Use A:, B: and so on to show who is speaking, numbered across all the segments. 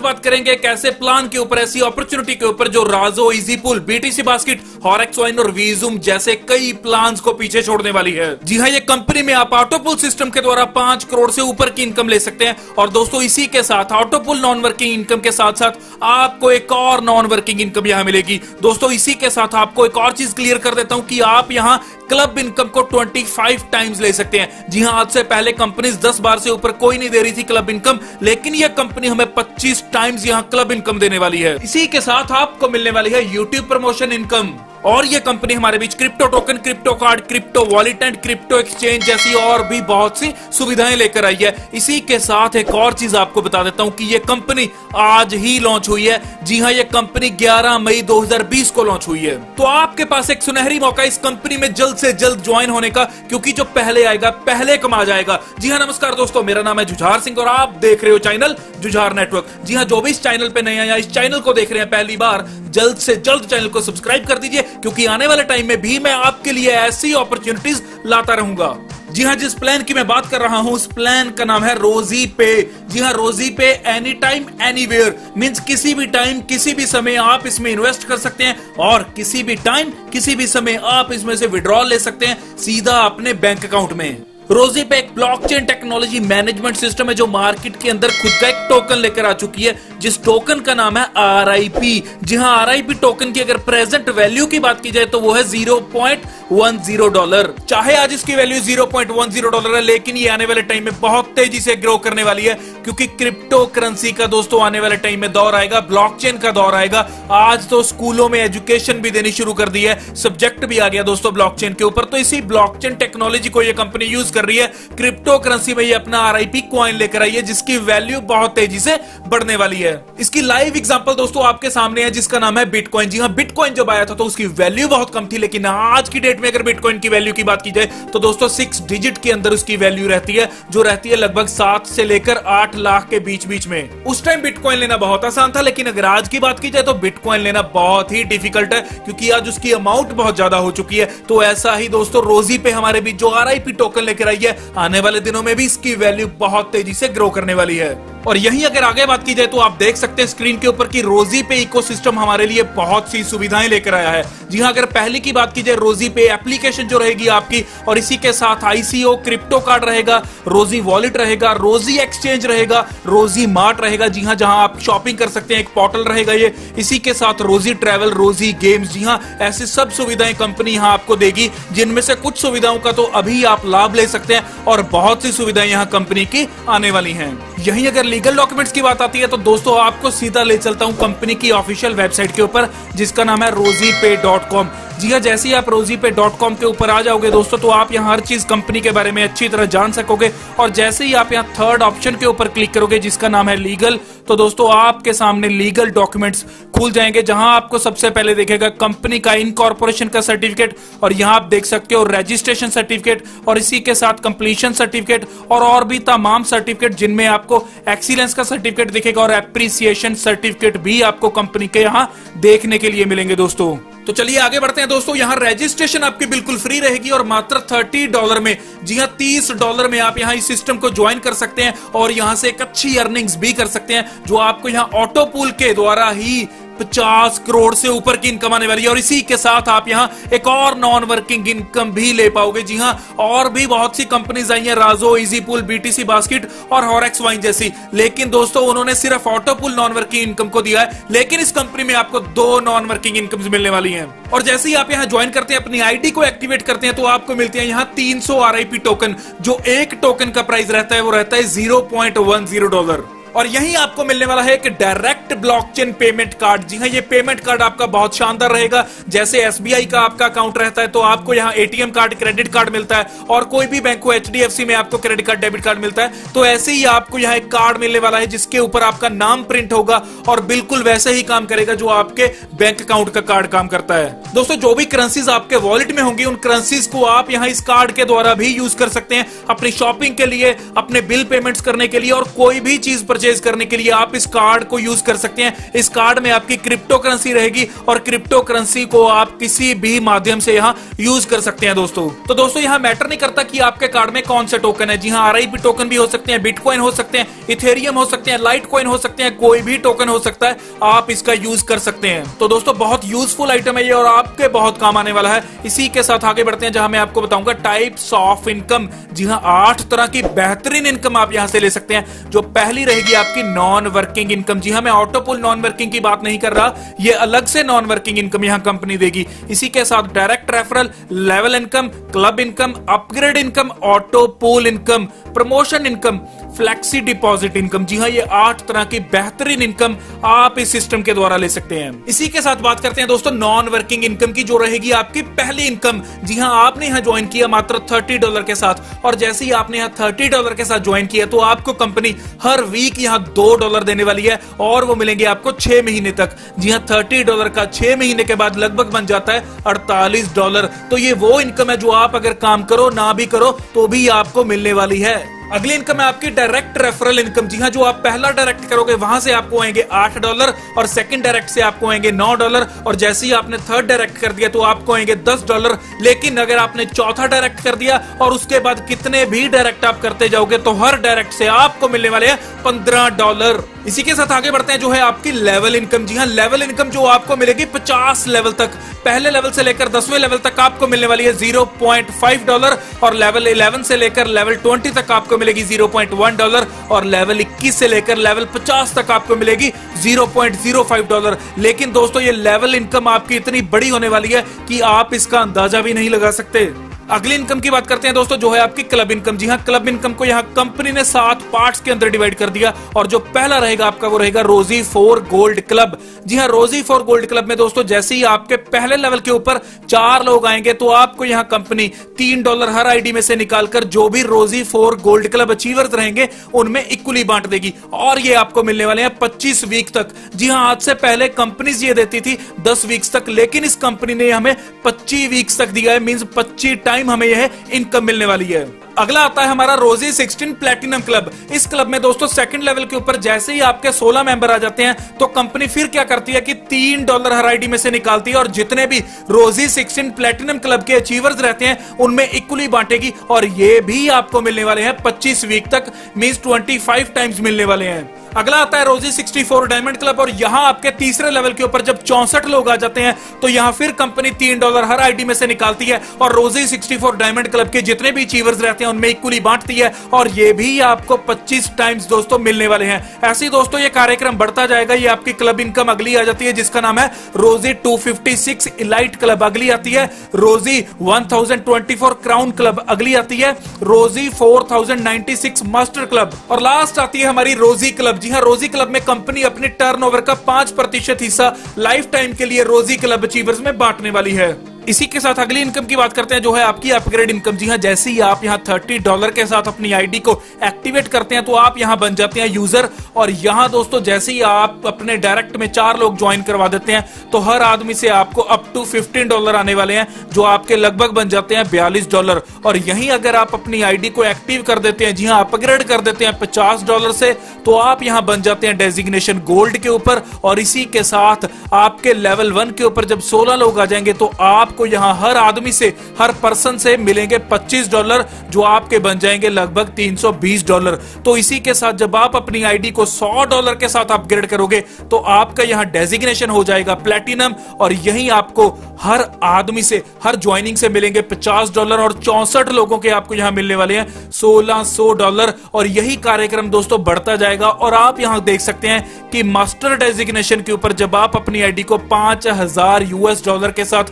A: बात करेंगे एक ऐसे प्लान के ऊपर, ऐसी अपॉर्चुनिटी के ऊपर जो राजो, इजीपुल, बीटीसी बास्केट, हॉरेक्स वाइन और वीजूम जैसे कई प्लान्स को पीछे छोड़ने वाली है। जी हाँ, ये कंपनी में आप ऑटोपुल सिस्टम के द्वारा 5 करोड़ से ऊपर की इनकम ले सकते हैं। और दोस्तों इसी के साथ ऑटोपुल नॉन वर्किंग इनकम के साथ साथ आपको एक और नॉन वर्किंग इनकम यहां मिलेगी। दोस्तों इसी के साथ आपको एक और चीज क्लियर कर देता हूं कि आप यहां क्लब इनकम को 25 टाइम्स ले सकते हैं। जी हां, आज से पहले कंपनीज 10 बार से ऊपर कोई नहीं दे रही थी क्लब इनकम, लेकिन यह कंपनी हमें 25 टाइम्स यहां क्लब इनकम देने वाली है। इसी के साथ आपको मिलने वाली है यूट्यूब प्रमोशन इनकम। और ये कंपनी हमारे बीच crypto token, crypto card, crypto wallet and crypto exchange जैसी और भी बहुत सी सुविधाएं लेकर आई है। इसी के साथ एक और चीज आपको बता देता हूं कि ये कंपनी आज ही लॉन्च हुई है। जी हां, ये कंपनी 11 मई 2020 को लॉन्च हुई है। तो आपके पास एक सुनहरी मौका इस कंपनी में जल्द से जल्द ज्वाइन होने का, क्योंकि जो पहले आएगा पहले कमा जाएगा। जी हां, नमस्कार दोस्तों, मेरा नाम है जुझार सिंह और आप देख रहे हो चैनल जुझार नेटवर्क। जी हां, जो भी इस चैनल पे नए आया, इस चैनल को देख रहे हैं पहली बार, जल्द से जल्द चैनल को सब्सक्राइब कर दीजिए, क्योंकि आने वाले टाइम में भी मैं आपके लिए ऐसी अपॉर्चुनिटीज लाता रहूंगा। जी हां, जिस प्लान की मैं बात कर रहा हूं उस प्लान का नाम है रोजी पे। जी हां, रोजी पे एनी टाइम एनीवेयर मींस किसी भी टाइम किसी भी समय आप इसमें इन्वेस्ट कर सकते हैं और किसी भी टाइम किसी भी समय आप इसमें से विड्रॉल ले सकते हैं सीधा अपने बैंक अकाउंट में। रोजी पे एक ब्लॉकचेन टेक्नोलॉजी मैनेजमेंट सिस्टम है जो मार्केट के अंदर खुद का एक टोकन लेकर आ चुकी है, जिस टोकन का नाम है RIP। जी हां, RIP टोकन की अगर प्रेजेंट वैल्यू की बात की जाए तो वो है $0.10। चाहे आज इसकी वैल्यू $0.10 है, लेकिन ये आने वाले टाइम में बहुत तेजी से ग्रो करने वाली है, क्योंकि क्रिप्टो करेंसी का दोस्तों आने वाले टाइम में दौर आएगा, ब्लॉकचेन का दौर आएगा। आज तो स्कूलों में एजुकेशन भी देनी शुरू कर दी है, सब्जेक्ट भी आ गया दोस्तों ब्लॉकचेन के ऊपर। तो इसी ब्लॉकचेन टेक्नोलॉजी को ये कंपनी यूज कर रही है। क्रिप्टो करेंसी में ये अपना RIP कॉइन लेकर आई है, जिसकी वैल्यू बहुत तेजी से बढ़ने वाली है। इसकी लाइव एग्जांपल दोस्तों आपके सामने है, जिसका नाम है बिटकॉइन। जी हां, बिटकॉइन जब आया था तो उसकी वैल्यू बहुत कम थी, लेकिन आज की डेट में अगर बिटकॉइन की वैल्यू की बात की जाए तो दोस्तों 6 डिजिट के अंदर उसकी वैल्यू रहती है, जो रहती है लगभग 7 से लेकर 8 लाख के बीच बीच में। उस टाइम बिटकॉइन लेना बहुत आसान था, लेकिन अगर आज की बात की जाए तो बिटकॉइन लेना बहुत ही डिफिकल्ट है, क्योंकि आज उसकी अमाउंट बहुत ज्यादा हो चुकी है। तो ऐसा ही दोस्तों रोजी पे हमारे बीच जो RIP टोकन लेकर आई है, आने वाले दिनों में भी इसकी वैल्यू बहुत तेजी से ग्रो करने वाली है। और यहीं अगर आगे बात की जाए तो आप देख सकते हैं स्क्रीन के ऊपर कि रोजी पे इकोसिस्टम हमारे लिए बहुत सी सुविधाएं लेकर आया है। जी हां, अगर पहले की बात की जाए रोजी पे एप्लीकेशन जो रहेगी आपकी, और इसी के साथ ICO क्रिप्टो कार्ड रहेगा, रोजी वॉलेट रहेगा, रोजी एक्सचेंज रहेगा, रोजी मार्ट रहेगा। जी हां, जहां आप शॉपिंग कर सकते हैं, एक पोर्टल रहेगा ये। इसी के साथ रोजी ट्रैवल, रोजी गेम्स। जी हां, ऐसी सब सुविधाएं कंपनी यहां आपको देगी, जिनमें से कुछ सुविधाओं का तो अभी आप लाभ ले सकते हैं और बहुत सी सुविधाएं यहां कंपनी की आने वाली हैं। यहीं अगर लीगल डॉक्यूमेंट्स की बात आती है तो दोस्तों आपको सीधा ले चलता हूं कंपनी की ऑफिशियल वेबसाइट के ऊपर, जिसका नाम है rozipay.com। जी हां, जैसे ही आप rozipay.com के ऊपर आ जाओगे दोस्तों, तो आप यहां हर चीज कंपनी के बारे में अच्छी तरह जान सकोगे। और जैसे ही आप यहां थर्ड ऑप्शन के ऊपर क्लिक करोगे, जिसका नाम है लीगल, तो दोस्तों आपके सामने लीगल डॉक्यूमेंट्स खुल जाएंगे, जहां आपको सबसे पहले दिखेगा कंपनी का इनकॉर्पोरेशन का सर्टिफिकेट, और यहां आप देख सकते हो रजिस्ट्रेशन सर्टिफिकेट, और इसी के साथ कंप्लीशन सर्टिफिकेट और भी तमाम सर्टिफिकेट, जिनमें आपको एक्सीलेंस का सर्टिफिकेट दिखेगा और एप्रिसिएशन सर्टिफिकेट भी आपको कंपनी के यहां देखने के लिए मिलेंगे दोस्तों। तो चलिए आगे बढ़ते हैं दोस्तों। यहां रजिस्ट्रेशन आपकी बिल्कुल फ्री रहेगी और मात्र $30 में, जी हां $30 में आप यहां इस सिस्टम को ज्वाइन कर सकते हैं और यहां से एक अच्छी अर्निंग्स भी कर सकते हैं, जो आपको यहां ऑटो पूल के द्वारा ही 50 करोड़ से ऊपर की इनकम आने वाली है। और इसी के साथ आप यहां एक और नॉन वर्किंग इनकम भी ले पाओगे। जी हां, और भी बहुत सी कंपनीज आई हैं, राजो, इजीपुल, बीटीसी बास्केट और हॉरेक्स वाइन जैसी, लेकिन दोस्तों उन्होंने सिर्फ ऑटोपुल नॉन वर्किंग इनकम को दिया है, लेकिन इस कंपनी में आपको 2 नॉन वर्किंग इनकम्स मिलने वाली हैं। और जैसे ही आप यहां ज्वाइन करते हैं, अपनी आईडी को एक्टिवेट करते हैं, तो आपको मिलते हैं यहां 300 RIP टोकन। जो एक टोकन का प्राइस रहता है वो रहता है $0.10। और यहीं आपको मिलने वाला है एक डायरेक्ट ब्लॉकचेन पेमेंट कार्ड। जी हां, ये पेमेंट कार्ड आपका बहुत शानदार रहेगा। जैसे SBI का आपका अकाउंट रहता है, तो आपको यहां ATM कार्ड, क्रेडिट कार्ड मिलता है, और कोई भी बैंक को HDFC में आपको क्रेडिट कार्ड, डेबिट कार्ड मिलता है, तो ऐसे ही आपको यहां एक कार्ड मिलने वाला है, जिसके ऊपर आपका नाम प्रिंट होगा और बिल्कुल वैसे ही काम करेगा जो आपके बैंक अकाउंट का कार्ड काम करता है। दोस्तों जो भी करेंसीज आपके वॉलेट में होंगी, उन करेंसीज को आप यहां इस कार्ड के द्वारा भी यूज कर सकते हैं अपनी शॉपिंग के लिए, अपने बिल पेमेंट्स करने के लिए, और कोई भी चीज पर परचेज करने के लिए आप इस कार्ड को यूज कर सकते हैं। इस कार्ड में आपकी क्रिप्टो करेंसी रहेगी और क्रिप्टो करेंसी को आप किसी भी माध्यम से यहाँ यूज कर सकते हैं दोस्तों। तो दोस्तों यहाँ मैटर नहीं करता कि आपके कार्ड में कौन से टोकन है। जी हाँ, RIP टोकन भी हो सकते हैं, बिटकॉइन हो सकते हैं, इथेरियम हो सकते हैं, लाइट कॉइन हो सकते हैं, कोई भी टोकन हो सकता है, आप इसका यूज कर सकते हैं। तो दोस्तों बहुत यूजफुल आइटम है ये और आपके बहुत काम आने वाला है। इसी के साथ आगे बढ़ते हैं जहां मैं आपको बताऊंगा टाइप्स ऑफ इनकम। जी हाँ, 8 तरह की बेहतरीन इनकम आप यहां से ले सकते हैं। जो पहली रहेगी आपकी नॉन वर्किंग इनकम। जी हाँ, मैं ऑटोपुल नॉन वर्किंग की बात नहीं कर रहा, ये अलग से नॉन वर्किंग इनकम यहां कंपनी देगी। इसी के साथ direct referral, level income, club income, upgrade income, auto pool income, promotion income, flexi deposit income. जी हाँ, ये 8 तरह की बेहतरीन इनकम आप इस सिस्टम के द्वारा ले सकते हैं। इसी के साथ बात करते हैं दोस्तों नॉन वर्किंग इनकम की, जो रहेगी आपकी पहली इनकम। जी हाँ, आपने यहाँ ज्वाइन किया मात्र $30 के साथ, और जैसे ही आपने यहाँ $30 के साथ ज्वाइन किया तो आपको कंपनी हर वीक यहाँ $2 देने वाली है और वो मिलेंगे आपको 6 महीने तक। जी हाँ, $30 का 6 महीने के बाद लगभग बन जाता है $48। तो ये वो इनकम है जो आप अगर काम करो ना भी करो तो भी आपको मिलने वाली है। अगली इनकम है आपकी डायरेक्ट रेफरल इनकम। जी हाँ, जो आप पहला डायरेक्ट करोगे वहां से आपको आएंगे $8 और सेकंड डायरेक्ट से आपको आएंगे $9 और जैसे ही आपने थर्ड डायरेक्ट कर दिया तो आपको आएंगे $10। लेकिन अगर आपने चौथा डायरेक्ट कर दिया और उसके बाद कितने भी डायरेक्ट आप करते जाओगे तो हर डायरेक्ट से आपको मिलने वाले हैं $15। इसी के साथ आगे बढ़ते हैं जो है आपकी लेवल इनकम। जी हाँ, लेवल इनकम जो आपको मिलेगी 50 लेवल तक। पहले लेवल से लेकर 10वें लेवल तक आपको मिलने वाली है $0.5 और लेवल 11 से लेकर लेवल 20 तक आपको मिलेगी $0.1 और लेवल 21 से लेकर लेवल 50 तक आपको मिलेगी $0.05। लेकिन दोस्तों ये लेवल इनकम आपकी इतनी बड़ी होने वाली है कि आप इसका अंदाजा भी नहीं लगा सकते। अगली इनकम की बात करते हैं दोस्तों जो है आपकी क्लब इनकम। जी हाँ, क्लब इनकम को यहाँ कंपनी ने 7 पार्ट्स के अंदर डिवाइड कर दिया और जो पहला रहेगा आपका वो रहेगा रोजी 4 गोल्ड क्लब। जी हाँ, रोजी 4 गोल्ड क्लब में दोस्तों जैसे ही आपके पहले लेवल के ऊपर 4 लोग आएंगे तो आपको यहाँ कंपनी $3 हर आईडी में से निकालकर जो भी रोजी 4 गोल्ड क्लब अचीवर्स रहेंगे उनमें इक्वली बांट देगी और ये आपको मिलने वाले हैं 25 वीक तक। जी हाँ, आज से पहले कंपनीज ये देती थी 10 वीक्स तक, लेकिन इस कंपनी ने हमें 25 वीक्स तक दिया है, मींस 25 टाइम हमें यह इनकम मिलने वाली है। अगला आता है हमारा रोजी 16 प्लेटिनम क्लब। इस क्लब में दोस्तों सेकंड लेवल के ऊपर जैसे ही आपके 16 मेंबर आ जाते हैं तो कंपनी फिर क्या करती है कि $3 हर आईडी में से निकालती है और जितने भी रोजी 16 प्लेटिनम क्लब के अचीवर्स रहते हैं उनमें इक्वली बांटेगी और ये भी आपको मिलने वाले हैं 25 वीक तक, मींस 25 टाइम्स मिलने वाले हैं। अगला आता है रोजी 64 डायमंड क्लब और यहां आपके तीसरे लेवल के ऊपर जब 64 लोग आ जाते हैं तो यहां फिर कंपनी $3 हर आईडी में से निकालती है और रोजी 64 डायमंड क्लब के जितने भी अचीवर्स रहते हैं उनमें इक्वली बांटती है और ये भी आपको 25 टाइम्स दोस्तों मिलने वाले हैं। ऐसे ही दोस्तों ये कार्यक्रम बढ़ता जाएगा। ये आपकी क्लब इनकम अगली आ जाती है जिसका नाम है रोजी 256 इलाइट क्लब। अगली आती है रोजी 1024 क्राउन क्लब। अगली आती है रोजी 4096 मास्टर क्लब और लास्ट आती है हमारी रोजी क्लब। जी हाँ, रोजी क्लब में कंपनी अपने टर्नओवर का 5% हिस्सा लाइफ टाइम के लिए रोजी क्लब अचीवर्स में बांटने वाली है। इसी के साथ अगली इनकम की बात करते हैं जो है आपकी अपग्रेड इनकम। जी हाँ, जैसे ही आप यहाँ $30 के साथ अपनी आईडी को एक्टिवेट करते हैं तो आप यहाँ बन जाते हैं यूजर और यहाँ दोस्तों जैसे ही आप अपने डायरेक्ट में 4 लोग ज्वाइन करवा देते हैं तो हर आदमी से आपको अप टू $15 आने वाले हैं जो आपके लगभग बन जाते हैं $42। और यहीं अगर आप अपनी आईडी को एक्टिव कर देते हैं, जी हाँ अपग्रेड कर देते हैं $50 से, तो आप यहाँ बन जाते हैं डेजिग्नेशन गोल्ड के ऊपर और इसी के साथ आपके लेवल 1 के ऊपर जब 16 लोग आ जाएंगे तो आप को यहां हर आदमी से, हर पर्सन से मिलेंगे $25 जो आपके बन जाएंगे लगभग $320। तो इसी के साथ जब आप अपनी आईडी को $100 के साथ अपग्रेड करोगे तो आपका यहां डेजिग्नेशन हो जाएगा प्लेटिनम और यहीं आपको हर आदमी से, हर ज्वाइनिंग से मिलेंगे $50 और 64 लोगों के आपको यहां मिलने वाले हैं $1600 और यही कार्यक्रम दोस्तों बढ़ता जाएगा। और आप यहां देख सकते हैं कि मास्टर डेजिग्नेशन के ऊपर जब आप अपनी आईडी को $5000 के साथ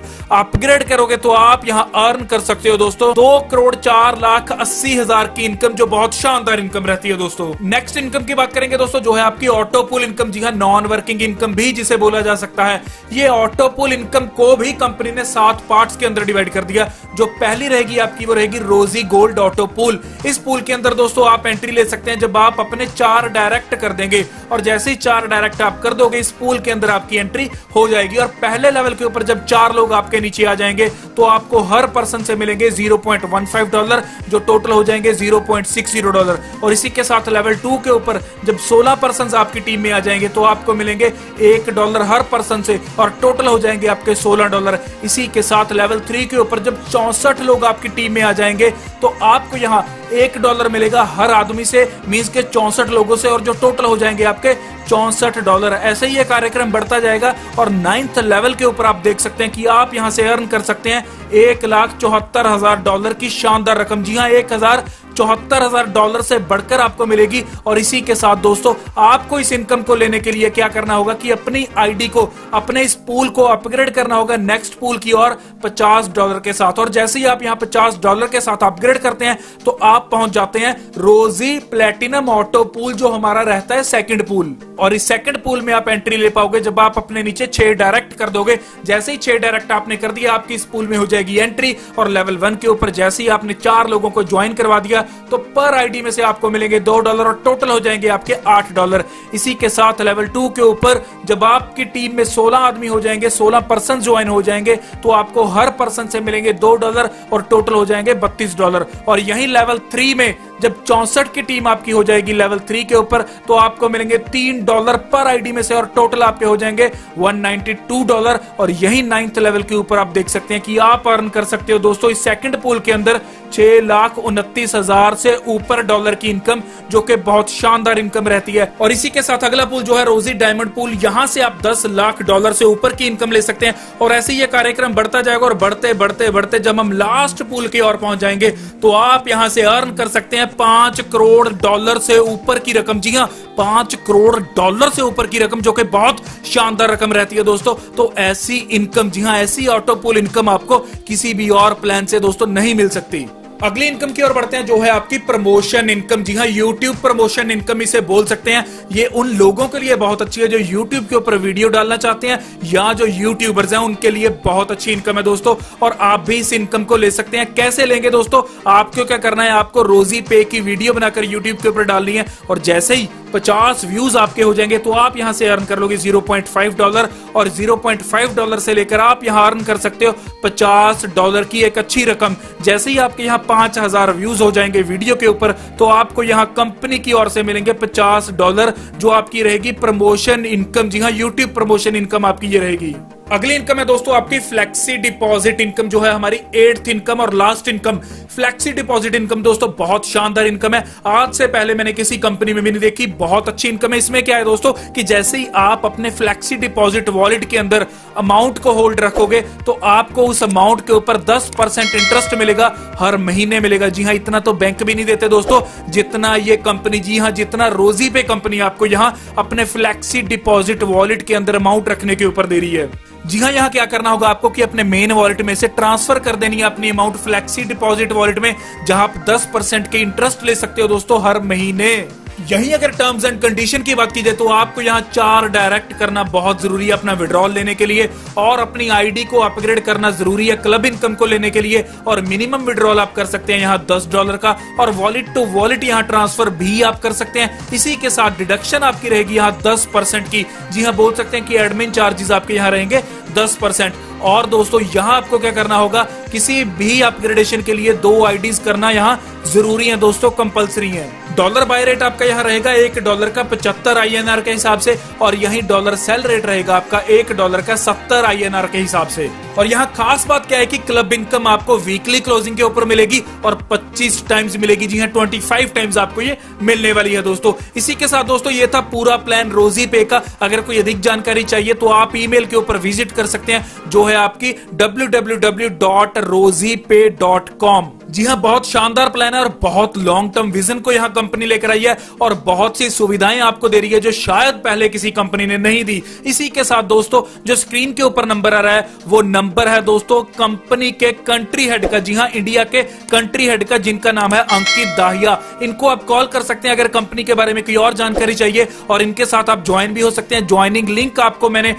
A: अपग्रेड करोगे तो आप यहां अर्न कर सकते हो दोस्तों 2,04,80,000 की इनकम, जो बहुत शानदार इनकम रहती है दोस्तों। नेक्स्ट इनकम की बात करेंगे दोस्तों जो है आपकी ऑटोपुल इनकम। जी हां, नॉन वर्किंग इनकम भी जिसे बोला जा सकता है। ये ऑटोपुल इनकम को भी कंपनी ने 7 पार्ट्स के अंदर डिवाइड कर दिया। जो पहली रहेगी आपकी वो रहेगी रोजी गोल्ड ऑटोपुल। इस पूल के अंदर दोस्तों आप एंट्री ले सकते हैं जब आप अपने 4 डायरेक्ट कर देंगे और जैसे ही 4 डायरेक्ट आप कर दोगे इस पूल के अंदर आपकी एंट्री हो जाएगी और पहले लेवल के ऊपर जब 4 लोग आपके नीचे पीछे आ जाएंगे तो आपको हर पर्सन से मिलेंगे $0.15, जो टोटल हो जाएंगे $0.60। और इसी के साथ लेवल 2 के ऊपर जब 16 पर्सन आपकी टीम में आ जाएंगे तो आपको मिलेंगे $1 हर पर्सन से, और टोटल हो जाएंगे आपके $16। इसी के साथ लेवल 3 के ऊपर जब 64 लोग आपकी टीम में आ जाएंगे तो आपको यहाँ $1 मिलेगा हर आदमी से, मींस के 64 लोगों से, और जो टोटल हो जाएंगे आपके $64। ऐसे ही ये कार्यक्रम बढ़ता जाएगा। और 9th लेवल के ऊपर आप देख सकते हैं कि आप यहां से अर्न कर सकते हैं $1,74,000 की शानदार रकम। जी हाँ, $1,74,000 से बढ़कर आपको मिलेगी। और इसी के साथ दोस्तों आपको इस इनकम को लेने के लिए क्या करना होगा कि अपनी आईडी को, अपने इस पूल को अपग्रेड करना होगा नेक्स्ट पूल की ओर $50 के साथ। और जैसे ही आप यहाँ $50 के साथ अपग्रेड करते हैं तो आप पहुंच जाते हैं रोजी प्लेटिनम ऑटो पूल, जो हमारा रहता है सेकंड पूल। और इस सेकंड पूल में आप एंट्री ले पाओगे जब आप अपने नीचे 6 डायरेक्ट कर दोगे। जैसे ही 6 डायरेक्ट आपने कर दिया, आपकी इस पूल में हो जाएगी एंट्री। और लेवल 1 के ऊपर जैसे ही आपने 4 लोगों को ज्वाइन करवा दिया तो पर आईडी में से आपको मिलेंगे $2 और टोटल हो जाएंगे आपके $8। इसी के साथ लेवल 2 के ऊपर जब आपकी टीम में 16 आदमी हो जाएंगे, 16 पर्सन ज्वाइन हो जाएंगे तो आपको हर पर्सन से मिलेंगे $2 और टोटल हो जाएंगे $32। और यही लेवल 3 में जब 64 की टीम आपकी हो जाएगी लेवल 3 के ऊपर तो आपको मिलेंगे $3 पर आईडी में से, और टोटल आपके हो जाएंगे $192। और यही 9th लेवल के ऊपर आप देख सकते हैं कि आप अर्न कर सकते हो दोस्तों इस सेकंड पूल के अंदर $6,29,000 से ऊपर डॉलर की इनकम, जो कि बहुत शानदार इनकम रहती है। और इसी के साथ अगला पूल जो है रोजी डायमंड पूल, यहां से आप $10 लाख से ऊपर की इनकम ले सकते हैं। और ऐसे ये कार्यक्रम बढ़ता जाएगा और बढ़ते बढ़ते बढ़ते जब हम लास्ट पूल की ओर पहुंच जाएंगे तो आप यहां से अर्न कर सकते हैं $5 करोड़ से ऊपर की रकम। जी हाँ, $5 करोड़ से ऊपर की रकम, जो कि बहुत शानदार रकम रहती है दोस्तों। तो ऐसी इनकम, जी हाँ, ऐसी ऑटो पूल इनकम आपको किसी भी और प्लान से दोस्तों नहीं मिल सकती। अगली इनकम की ओर बढ़ते हैं जो है आपकी प्रमोशन इनकम। जी हाँ, यूट्यूब प्रमोशन इनकम इसे बोल सकते हैं। ये उन लोगों के लिए बहुत अच्छी है जो यूट्यूब के ऊपर वीडियो डालना चाहते हैं या जो यूट्यूबर्स हैं, उनके लिए बहुत अच्छी इनकम है दोस्तों। और आप भी इस इनकम को ले सकते हैं। कैसे लेंगे दोस्तों? आपको क्या करना है, आपको रोजी पे की वीडियो बनाकर यूट्यूब के ऊपर डालनी है और जैसे ही 50 व्यूज आपके हो जाएंगे तो आप यहां से अर्न कर लोगे $0.5। और $0.5 से लेकर आप यहां अर्न कर सकते हो $50 की एक अच्छी रकम। जैसे ही आपके यहां 5000 व्यूज हो जाएंगे वीडियो के ऊपर तो आपको यहां कंपनी की ओर से मिलेंगे $50, जो आपकी रहेगी प्रमोशन इनकम। जी हाँ, यूट्यूब प्रमोशन इनकम आपकी ये रहेगी। अगली इनकम है दोस्तों आपकी फ्लेक्सी डिपॉजिट इनकम, जो है हमारी 8th इनकम और last income. Flexi deposit income दोस्तों बहुत शानदार इनकम है। आज से पहले मैंने किसी कंपनी में भी नहीं देखी, बहुत अच्छी इनकम है। इसमें क्या है दोस्तों कि जैसे ही आप अपने फ्लेक्सी डिपॉजिट वॉलेट के अंदर अमाउंट को होल्ड रखोगे तो आपको उस अमाउंट के ऊपर 10% इंटरेस्ट मिलेगा, हर महीने मिलेगा। जी हाँ, इतना तो बैंक भी नहीं देते दोस्तों जितना ये कंपनी, जी हाँ, जितना रोजी पे कंपनी आपको यहाँ अपने फ्लेक्सी डिपॉजिट वॉलेट के अंदर अमाउंट रखने के ऊपर दे रही है। जी हाँ, यहाँ क्या करना होगा आपको कि अपने मेन वॉलेट में से ट्रांसफर कर देनी है अपनी अमाउंट फ्लेक्सी डिपॉजिट वॉलेट में, जहां आप 10% के इंटरेस्ट ले सकते हो दोस्तों हर महीने। यही अगर टर्म्स एंड कंडीशन की बात की जाए तो आपको यहाँ 4 डायरेक्ट करना बहुत जरूरी है अपना विड्रॉल लेने के लिए, और अपनी आईडी को अपग्रेड करना जरूरी है क्लब इनकम को लेने के लिए। और मिनिमम विड्रॉल आप कर सकते हैं यहाँ $10 का, और वॉलेट टू वॉलेट यहाँ ट्रांसफर भी आप कर सकते हैं। इसी के साथ डिडक्शन आपकी रहेगी यहाँ 10% की। जी हाँ, बोल सकते हैं कि एडमिन चार्जेस आपके यहाँ रहेंगे 10%। और दोस्तों यहाँ आपको क्या करना होगा, किसी भी अपग्रेडेशन के लिए 2 आईडीज करना यहाँ जरूरी है दोस्तों, कंपलसरी है। डॉलर बाय रेट आपका यहाँ रहेगा $1 का 75 INR के हिसाब से, और यही डॉलर सेल रेट रहेगा आपका $1 का 70 INR के हिसाब से। और यहाँ खास बात क्या है कि क्लब इनकम आपको वीकली क्लोजिंग के ऊपर मिलेगी और 25 टाइम्स मिलेगी। जी हाँ, 25 टाइम्स आपको ये मिलने वाली है दोस्तों। इसी के साथ दोस्तों ये था पूरा प्लान रोजी पे का। अगर कोई अधिक जानकारी चाहिए तो आप ईमेल के ऊपर विजिट कर सकते हैं, जो है आपकी www.rozipay.com। जी हाँ, बहुत शानदार प्लान है और बहुत लॉन्ग टर्म विजन को यहाँ कंपनी लेकर आई है और बहुत सी सुविधाएं आपको दे रही है जो शायद पहले किसी कंपनी ने नहीं दी। इसी के साथ दोस्तों जो स्क्रीन के ऊपर नंबर आ रहा है वो नंबर है दोस्तों कंपनी के कंट्री हेड का। जी हाँ, इंडिया के कंट्री हेड का, जिनका नाम है अंकित दाहिया। इनको आप कॉल कर सकते हैं अगर कंपनी के बारे में कोई और जानकारी चाहिए, और इनके साथ आप ज्वाइन भी हो सकते हैं। ज्वाइनिंग लिंक आपको मैंने